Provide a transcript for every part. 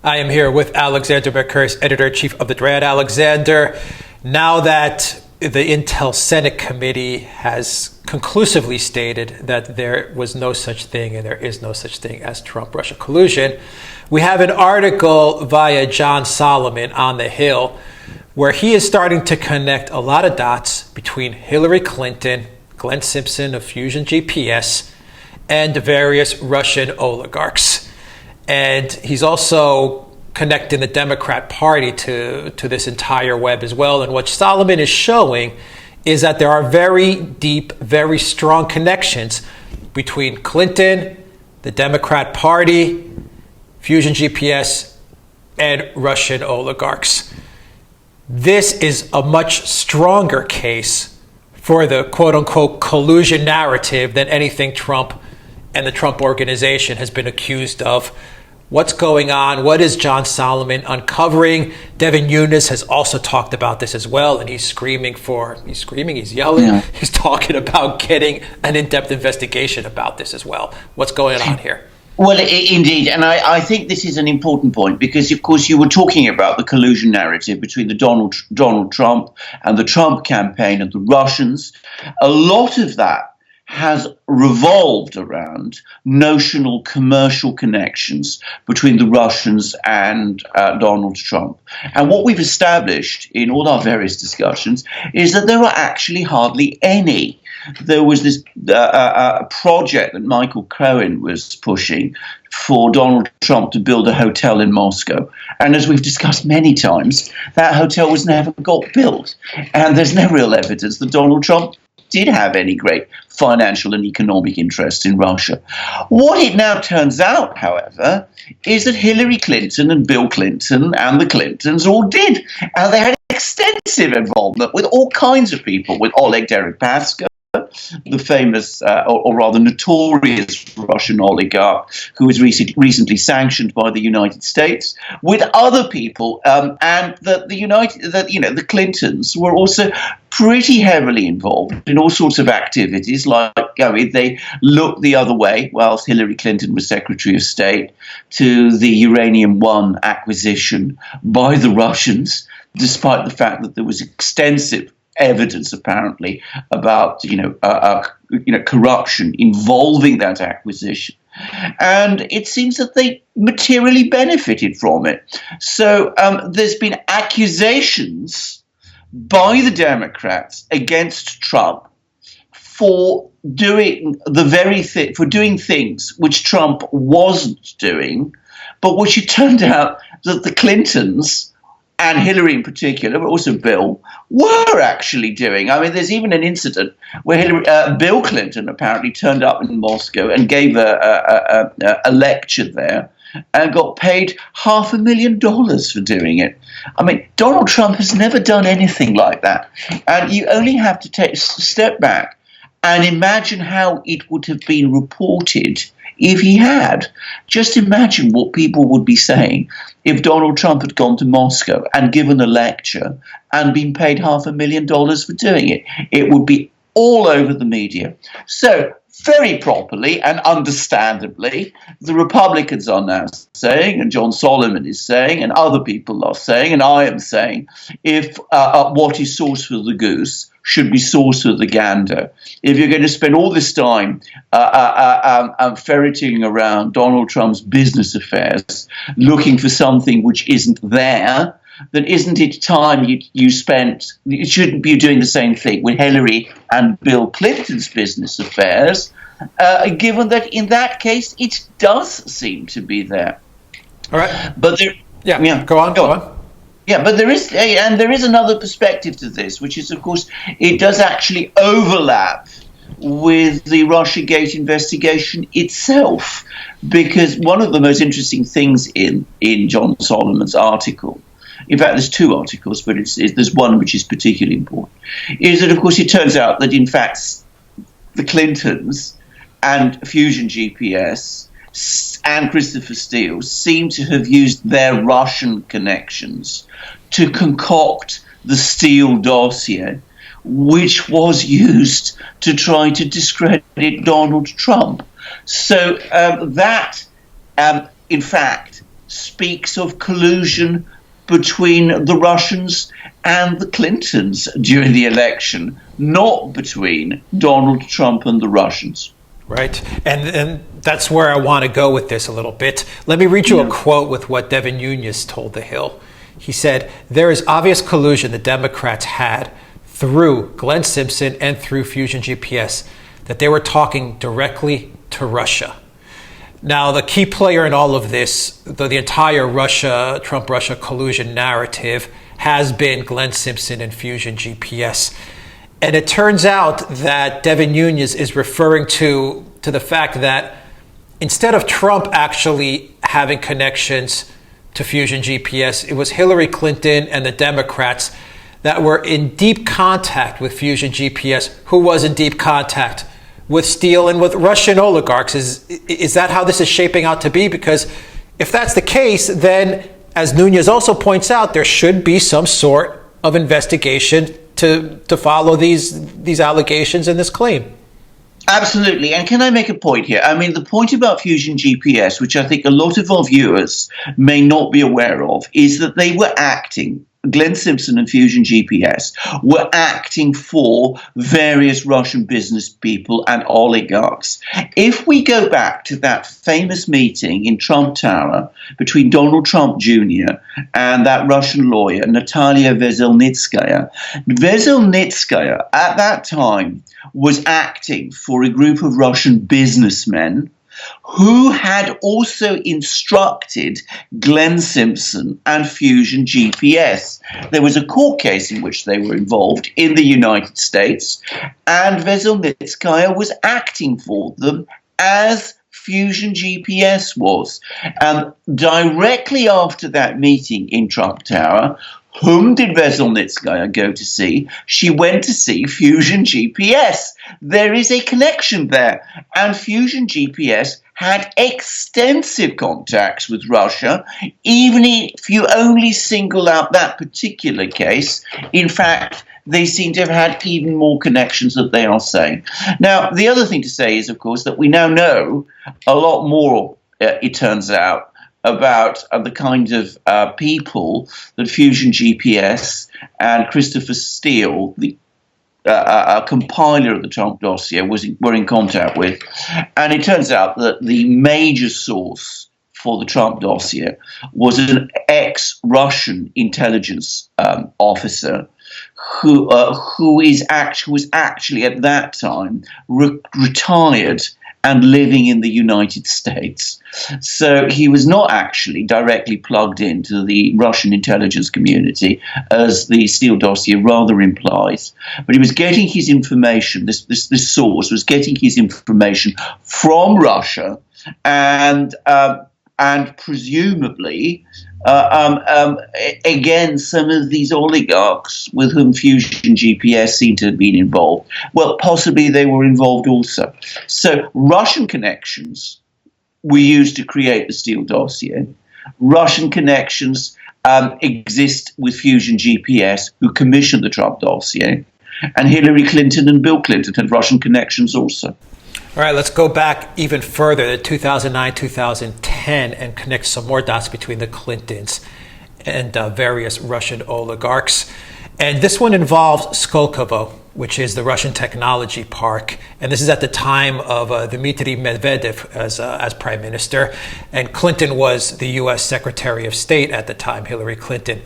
I am here with Alexander Mercouris, editor-in-chief of the Duran. Alexander, now that the Intel Senate Committee has conclusively stated that there was no such thing and there is no such thing as Trump-Russia collusion, we have an article via John Solomon on the Hill where he is starting to connect a lot of dots between Hillary Clinton, Glenn Simpson of Fusion GPS, and various Russian oligarchs. And he's also connecting the Democrat Party to this entire web as well. And what Solomon is showing is that there are very deep, very strong connections between Clinton, the Democrat Party, Fusion GPS, and Russian oligarchs. This is a much stronger case for the quote-unquote collusion narrative than anything Trump and the Trump organization has been accused of. What's going on? What is John Solomon uncovering? Devin Nunes has also talked about this as well, and he's yelling, yeah. He's talking about getting an in-depth investigation about this as well. What's going on here? Well, indeed, and I think this is an important point because, of course, you were talking about the collusion narrative between the Donald Trump and the Trump campaign and the Russians. A lot of that has revolved around notional commercial connections between the Russians and Donald Trump. And what we've established in all our various discussions is that there are actually hardly any. There was this project that Michael Cohen was pushing for Donald Trump to build a hotel in Moscow. And as we've discussed many times, that hotel was never got built. And there's no real evidence that Donald Trump did have any great financial and economic interest in Russia. What it now turns out, however, is that Hillary Clinton and Bill Clinton and the Clintons all did. And they had extensive involvement with all kinds of people, with Oleg Deripaska, the famous, or rather notorious Russian oligarch who was recently sanctioned by the United States, with other people, and the Clintons were also pretty heavily involved in all sorts of activities, like they looked the other way whilst Hillary Clinton was Secretary of State to the Uranium One acquisition by the Russians, despite the fact that there was extensive evidence apparently about corruption involving that acquisition, and it seems that they materially benefited from it. So there's been accusations by the Democrats against Trump for doing for doing things which Trump wasn't doing, but which it turned out that the Clintons and Hillary in particular, but also Bill, were actually doing. I mean, there's even an incident where Bill Clinton apparently turned up in Moscow and gave a lecture there and got paid $500,000 for doing it. I mean, Donald Trump has never done anything like that. And you only have to take a step back and imagine how it would have been reported if he had. Just imagine what people would be saying if Donald Trump had gone to Moscow and given a lecture and been paid $500,000 for doing it. It would be all over the media. So, very properly and understandably, the Republicans are now saying, and John Solomon is saying, and other people are saying, and I am saying, if what is sauce for the goose should be sauce for the gander. If you're going to spend all this time ferreting around Donald Trump's business affairs, looking for something which isn't there, then isn't it time you spent, you shouldn't be doing the same thing with Hillary and Bill Clinton's business affairs, given that in that case it does seem to be there. All right. But there, go on. Yeah, but there is another perspective to this, which is, of course, it does actually overlap with the Russiagate investigation itself, because one of the most interesting things in John Solomon's article, in fact, there's two articles, but there's one which is particularly important, is that, of course, it turns out that, in fact, the Clintons and Fusion GPS and Christopher Steele seem to have used their Russian connections to concoct the Steele dossier, which was used to try to discredit Donald Trump. So that, in fact, speaks of collusion between the Russians and the Clintons during the election, not between Donald Trump and the Russians. Right. And that's where I want to go with this a little bit. Let me read you a quote with what Devin Nunes told The Hill. He said, "There is obvious collusion the Democrats had through Glenn Simpson and through Fusion GPS, that they were talking directly to Russia." Now, the key player in all of this, the entire Trump-Russia collusion narrative, has been Glenn Simpson and Fusion GPS. And it turns out that Devin Nunes is referring to the fact that instead of Trump actually having connections to Fusion GPS, it was Hillary Clinton and the Democrats that were in deep contact with Fusion GPS, who was in deep contact with Steele and with Russian oligarchs. Is that how this is shaping out to be? Because if that's the case, then, as Nunes also points out, there should be some sort of investigation to follow these allegations and this claim. Absolutely. And can I make a point here? I mean, the point about Fusion GPS, which I think a lot of our viewers may not be aware of, is that they were acting, Glenn Simpson and Fusion GPS were acting for various Russian business people and oligarchs. If we go back to that famous meeting in Trump Tower between Donald Trump Jr. and that Russian lawyer, Natalia Veselnitskaya at that time was acting for a group of Russian businessmen who had also instructed Glenn Simpson and Fusion GPS. There was a court case in which they were involved in the United States, and Veselnitskaya was acting for them as Fusion GPS was. And directly after that meeting in Trump Tower, whom did Veselnitskaya go to see? She went to see Fusion GPS. There is a connection there. And Fusion GPS had extensive contacts with Russia, even if you only single out that particular case. In fact, they seem to have had even more connections than they are saying. Now, the other thing to say is, of course, that we now know a lot more, it turns out, about the kind of people that Fusion GPS and Christopher Steele, the a compiler of the Trump dossier, were in contact with. And it turns out that the major source for the Trump dossier was an ex-Russian intelligence officer who was actually at that time retired and living in the United States. So he was not actually directly plugged into the Russian intelligence community, as the Steele dossier rather implies. But he was getting his information, this source was getting his information from Russia, and presumably, again, some of these oligarchs with whom Fusion GPS seemed to have been involved, well, possibly they were involved also. So Russian connections were used to create the Steele dossier. Russian connections exist with Fusion GPS, who commissioned the Trump dossier. And Hillary Clinton and Bill Clinton had Russian connections also. All right, let's go back even further to 2009, 2010 and connect some more dots between the Clintons and various Russian oligarchs. And this one involves Skolkovo, which is the Russian technology park. And this is at the time of Dmitry Medvedev as prime minister. And Clinton was the U.S. Secretary of State at the time, Hillary Clinton.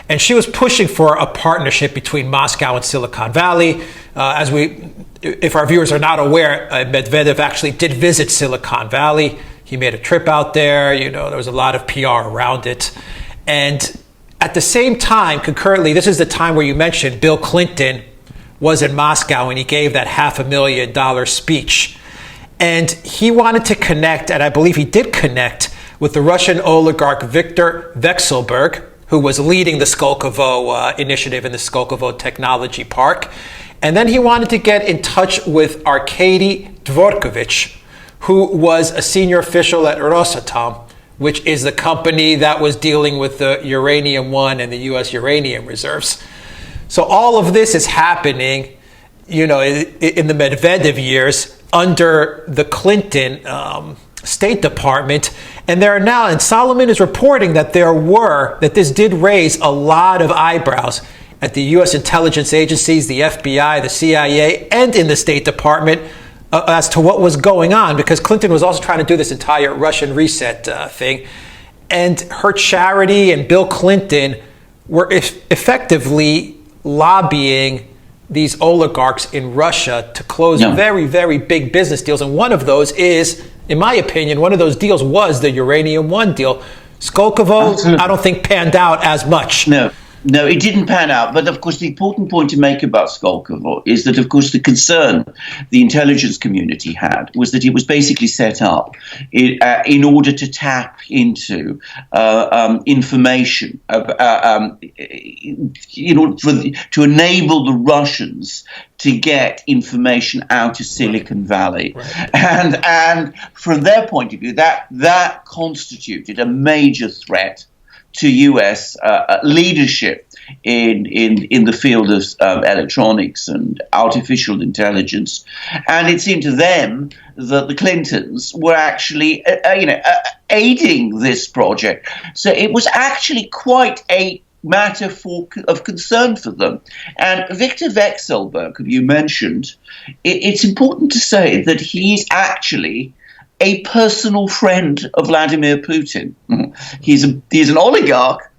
And she was pushing for a partnership between Moscow and Silicon Valley. If our viewers are not aware, Medvedev actually did visit Silicon Valley. He made a trip out there. There was a lot of PR around it. And at the same time, concurrently, this is the time where you mentioned Bill Clinton was in Moscow and he gave that $500,000 speech. And he wanted to connect, and I believe he did connect, with the Russian oligarch Viktor Vekselberg, who was leading the Skolkovo initiative in the Skolkovo Technology Park. And then he wanted to get in touch with Arkady Dvorkovich, who was a senior official at Rosatom, which is the company that was dealing with the Uranium One and the U.S. uranium reserves. So all of this is happening, in the Medvedev years under the Clinton State Department. And there are now, and Solomon is reporting that this did raise a lot of eyebrows at the U.S. intelligence agencies, the FBI, the CIA, and in the State Department as to what was going on, because Clinton was also trying to do this entire Russian reset thing. And her charity and Bill Clinton were effectively lobbying these oligarchs in Russia to close very, very big business deals. And one of those is, in my opinion, one of those deals was the Uranium One deal. Skolkovo, I don't think panned out as much. No, it didn't pan out. But, of course, the important point to make about Skolkovo is that, of course, the concern the intelligence community had was that it was basically set up in order to tap into information, to enable the Russians to get information out of Silicon Valley. Right. And from their point of view, that constituted a major threat to U.S. Leadership in the field of electronics and artificial intelligence, and it seemed to them that the Clintons were actually, aiding this project. So it was actually quite a matter of concern for them. And Victor Vekselberg, who you mentioned, it's important to say that he's actually a personal friend of Vladimir Putin. He's an oligarch,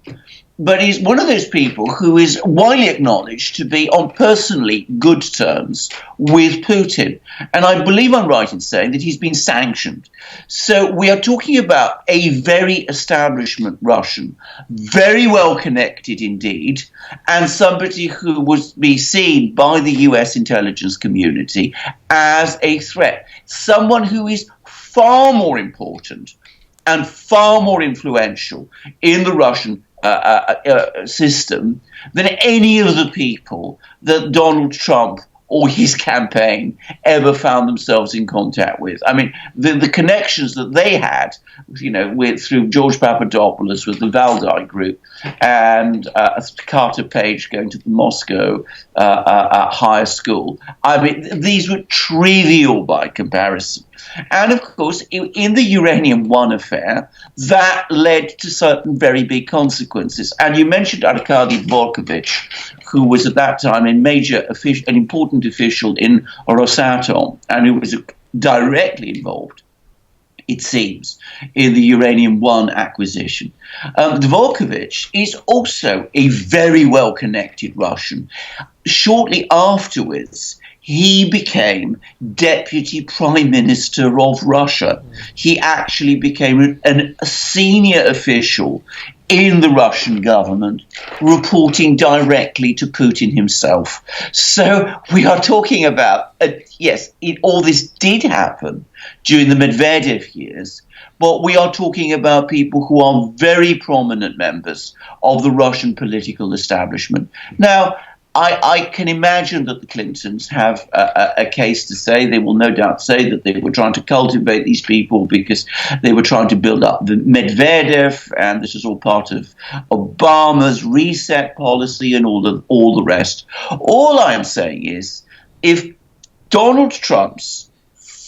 but he's one of those people who is widely acknowledged to be on personally good terms with Putin. And I believe I'm right in saying that he's been sanctioned. So we are talking about a very establishment Russian, very well connected indeed, and somebody who would be seen by the US intelligence community as a threat. Someone who is far more important and far more influential in the Russian system than any of the people that Donald Trump or his campaign ever found themselves in contact with. I mean, the connections that they had, through George Papadopoulos with the Valdai Group and Carter Page going to the Moscow higher school. I mean, these were trivial by comparison. And of course, in the Uranium One affair, that led to certain very big consequences. And you mentioned Arkady Dvorkovich, who was at that time an important official in Rosatom, and who was directly involved, it seems, in the Uranium One acquisition. Dvorkovich is also a very well-connected Russian. Shortly afterwards, he became Deputy Prime Minister of Russia. He actually became a senior official in the Russian government, reporting directly to Putin himself. So we are talking about, all this did happen during the Medvedev years, but we are talking about people who are very prominent members of the Russian political establishment. Now, I can imagine that the Clintons have a case to say. They will no doubt say that they were trying to cultivate these people because they were trying to build up the Medvedev, and this is all part of Obama's reset policy and all the rest. All I am saying is, if Donald Trump's,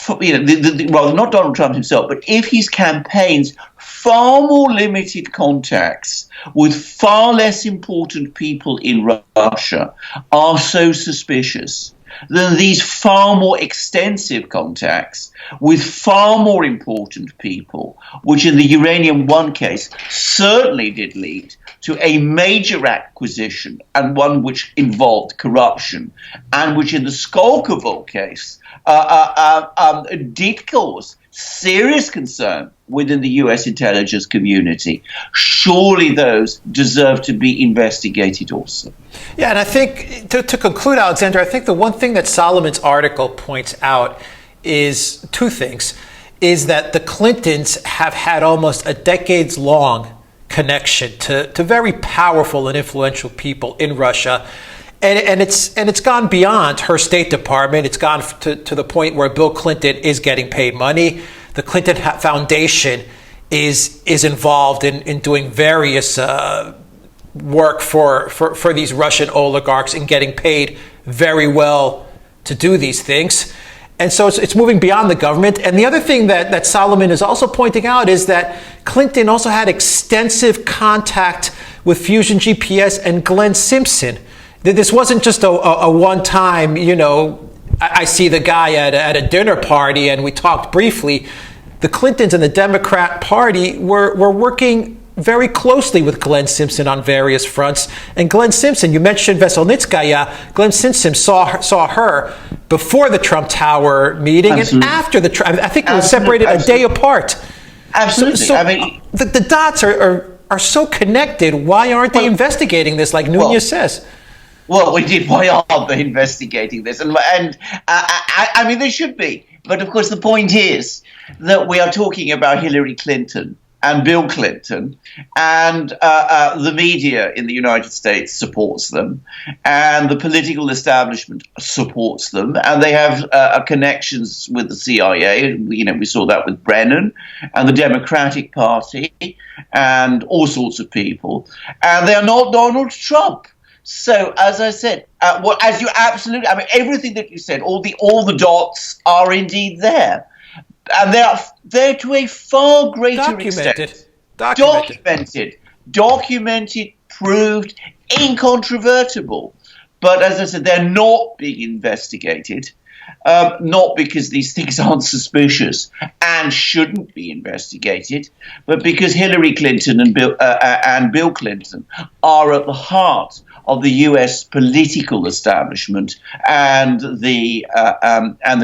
not Donald Trump himself, but if his campaign's far more limited contacts with far less important people in Russia are so suspicious, then these far more extensive contacts with far more important people, which in the Uranium One case certainly did lead to a major acquisition and one which involved corruption, and which in the Skolkovo case did cause serious concern within the US intelligence community. Surely those deserve to be investigated also. Yeah, and I think, to conclude, Alexander, I think the one thing that Solomon's article points out is two things. Is that the Clintons have had almost a decades-long connection to very powerful and influential people in Russia. And it's gone beyond her State Department. It's gone to the point where Bill Clinton is getting paid money. The Clinton Foundation is involved in doing various work for these Russian oligarchs and getting paid very well to do these things. And so it's moving beyond the government. And the other thing that Solomon is also pointing out is that Clinton also had extensive contact with Fusion GPS and Glenn Simpson. This wasn't just a one-time, I see the guy at a dinner party and we talked briefly. The Clintons and the Democrat Party were working very closely with Glenn Simpson on various fronts. And Glenn Simpson, you mentioned Veselnitskaya. Glenn Simpson saw her before the Trump Tower meeting and after the Trump. I think it was separated a day apart. Absolutely. So the dots are so connected. Why aren't they investigating this like Nunez says? Well, why aren't they investigating this? And I mean, they should be. But of course, the point is that we are talking about Hillary Clinton and Bill Clinton, and the media in the United States supports them, and the political establishment supports them, and they have connections with the CIA. We saw that with Brennan and the Democratic Party and all sorts of people, and they are not Donald Trump. So, as I said, as you absolutely, everything that you said, all the dots are indeed there. And they're to a far greater extent documented, proved, incontrovertible. But as I said, they're not being investigated, not because these things aren't suspicious and shouldn't be investigated, but because Hillary Clinton and Bill Clinton are at the heart of the U.S. political establishment and the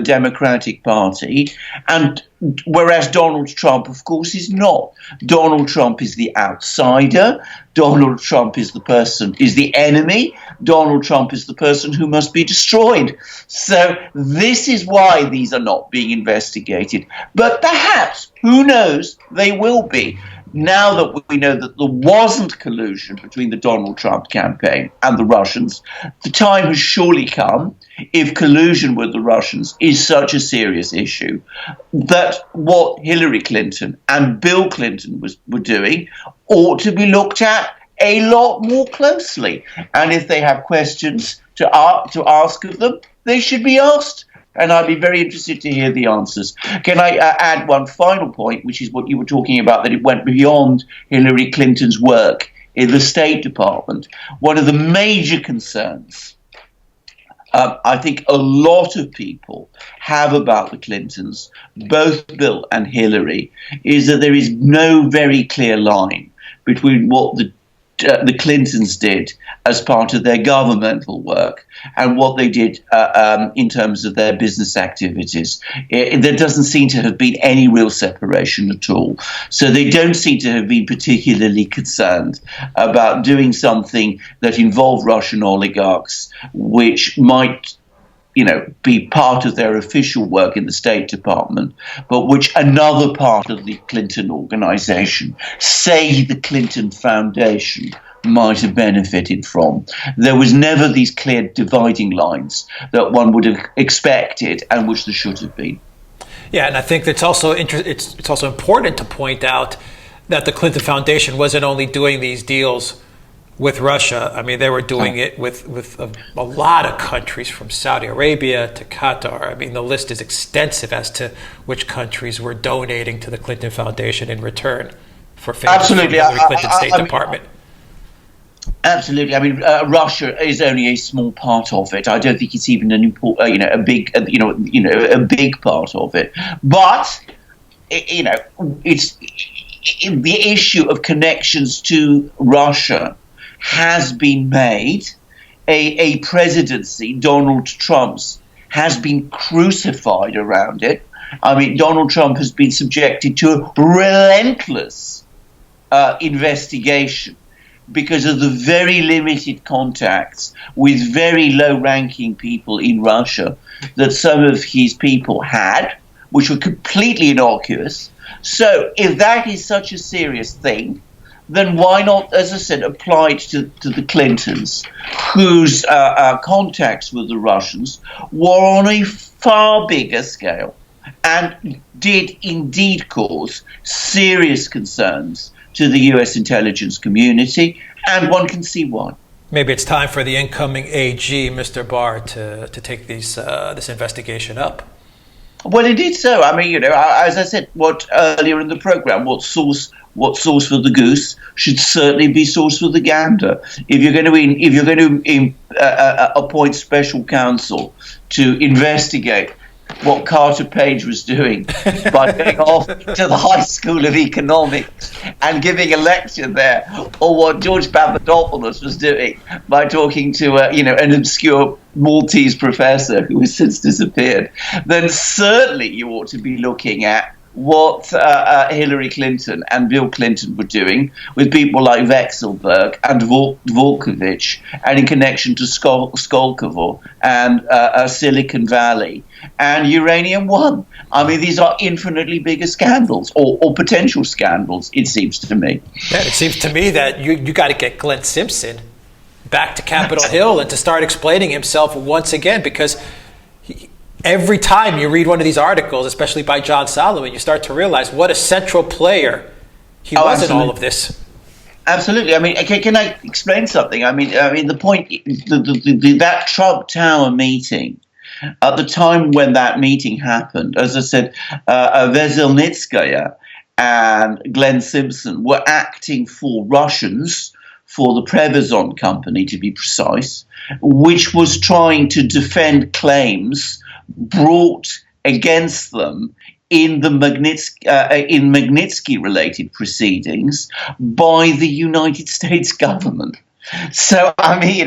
Democratic Party, and whereas Donald Trump, of course, is not. Donald Trump is the outsider. Donald Trump is the enemy. Donald Trump is the person who must be destroyed. So this is why these are not being investigated. But perhaps, who knows, they will be. Now that we know that there wasn't collusion between the Donald Trump campaign and the Russians, the time has surely come, if collusion with the Russians is such a serious issue, that what Hillary Clinton and Bill Clinton were doing ought to be looked at a lot more closely. And if they have questions to ask of them, they should be asked. And I'd be very interested to hear the answers. Can I add one final point, which is what you were talking about, that it went beyond Hillary Clinton's work in the State Department. One of the major concerns I think a lot of people have about the Clintons, both Bill and Hillary, is that there is no very clear line between what the Clintons did as part of their governmental work and what they did in terms of their business activities. There doesn't seem to have been any real separation at all. So they don't seem to have been particularly concerned about doing something that involved Russian oligarchs, which might be part of their official work in the State Department, but which another part of the Clinton organization, say the Clinton Foundation, might have benefited from. There was never these clear dividing lines that one would have expected and which there should have been. Yeah, and I think it's also it's also important to point out that the Clinton Foundation wasn't only doing these deals with Russia. I mean, they were doing it with a lot of countries, from Saudi Arabia to Qatar. I mean, the list is extensive as to which countries were donating to the Clinton Foundation in return for favors from the Hillary Clinton State Department. Absolutely. I mean, Russia is only a small part of it. I don't think it's even an important, a big part of it. But it's the issue of connections to Russia has been made. A presidency, Donald Trump's, has been crucified around it. I mean, Donald Trump has been subjected to a relentless investigation because of the very limited contacts with very low-ranking people in Russia that some of his people had, which were completely innocuous. So if that is such a serious thing, then why not, as I said, apply it to the Clintons, whose contacts with the Russians were on a far bigger scale and did indeed cause serious concerns to the U.S. intelligence community, and one can see why. Maybe it's time for the incoming AG, Mr. Barr, to take this investigation up. Well, indeed so. I mean, as I said, what earlier in the program, what sauce for the goose should certainly be sauce for the gander. If you're going to appoint special counsel to investigate what Carter Page was doing by going off to the High School of Economics and giving a lecture there, or what George Papadopoulos was doing by talking to an obscure Maltese professor who has since disappeared, then certainly you ought to be looking at what Hillary Clinton and Bill Clinton were doing with people like Vekselberg and Volkovich, and in connection to Skolkovo and Silicon Valley and Uranium One. I mean, these are infinitely bigger scandals, or potential scandals, it seems to me. Yeah, it seems to me that you got to get Glenn Simpson back to Capitol Hill and to start explaining himself once again, because every time you read one of these articles, especially by John Solomon, you start to realize what a central player he was in all of this. Absolutely. I mean, can I explain something? I mean, the point, that Trump Tower meeting, at the time when that meeting happened, as I said, Veselnitskaya and Glenn Simpson were acting for Russians, for the Prevezon company, to be precise, which was trying to defend claims brought against them in the Magnitsky-related proceedings by the United States government. So, I mean,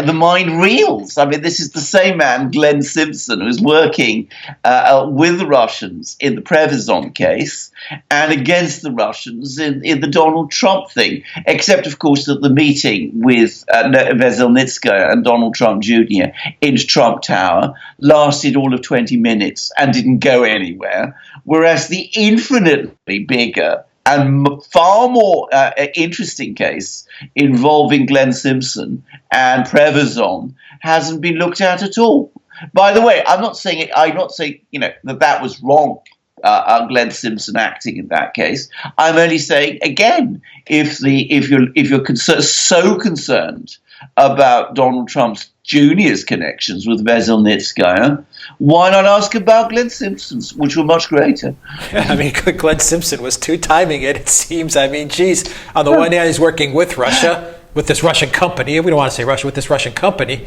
the mind reels. I mean, this is the same man, Glenn Simpson, who's working with the Russians in the Prevezon case and against the Russians in the Donald Trump thing. Except, of course, that the meeting with Veselnitskaya and Donald Trump Jr. in Trump Tower lasted all of 20 minutes and didn't go anywhere, whereas the infinitely bigger and far more interesting case involving Glenn Simpson and Prevezon hasn't been looked at all. By the way, I'm not saying that was wrong. Glenn Simpson acting in that case. I'm only saying, again, if you're so concerned about Donald Trump Jr.'s connections with Veselnitskaya, why not ask about Glenn Simpson's, which were much greater? I mean, Glenn Simpson was two-timing it, it seems. I mean, geez, on the one hand, he's working with Russia, with this Russian company. We don't want to say Russia, with this Russian company.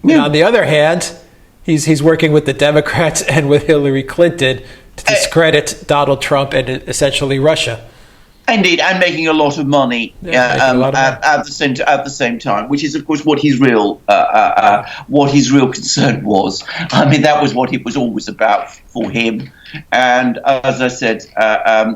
Yeah. And on the other hand, he's working with the Democrats and with Hillary Clinton to discredit Donald Trump and essentially Russia. Indeed, and making a lot of money at the same time, which is, of course, what his real concern was. I mean, that was what it was always about for him. And as I said,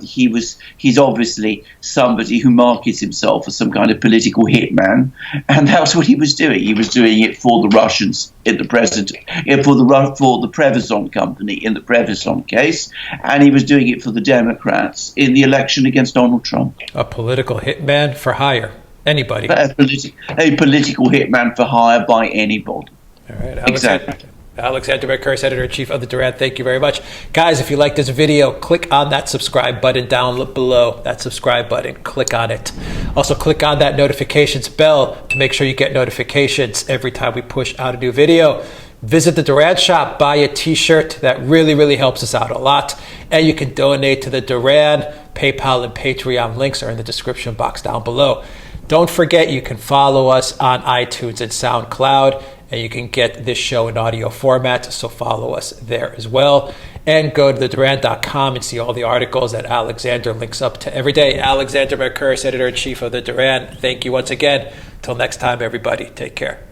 he's obviously somebody who markets himself as some kind of political hitman, and that's what he was doing. He was doing it for the Russians in the present, for the Prevezon company in the Prevezon case, and he was doing it for the Democrats in the election against Donald Trump. A political hitman for hire. Anybody. A political hitman for hire by anybody. All right, exactly. Alexander Mercouris, Editor-in-Chief of the Duran, thank you very much. Guys, if you like this video, click on that subscribe button down below. That subscribe button, click on it. Also, click on that notifications bell to make sure you get notifications every time we push out a new video. Visit the Duran shop, buy a t-shirt. That really, really helps us out a lot. And you can donate to the Duran. PayPal and Patreon links are in the description box down below. Don't forget, you can follow us on iTunes and Soundcloud, and you can get this show in audio format, so follow us there as well. And go to theduran.com and see all the articles that Alexander links up to every day. Alexander Mercouris, Editor-in-Chief of the Duran, thank you once again. Till next time, everybody, take care.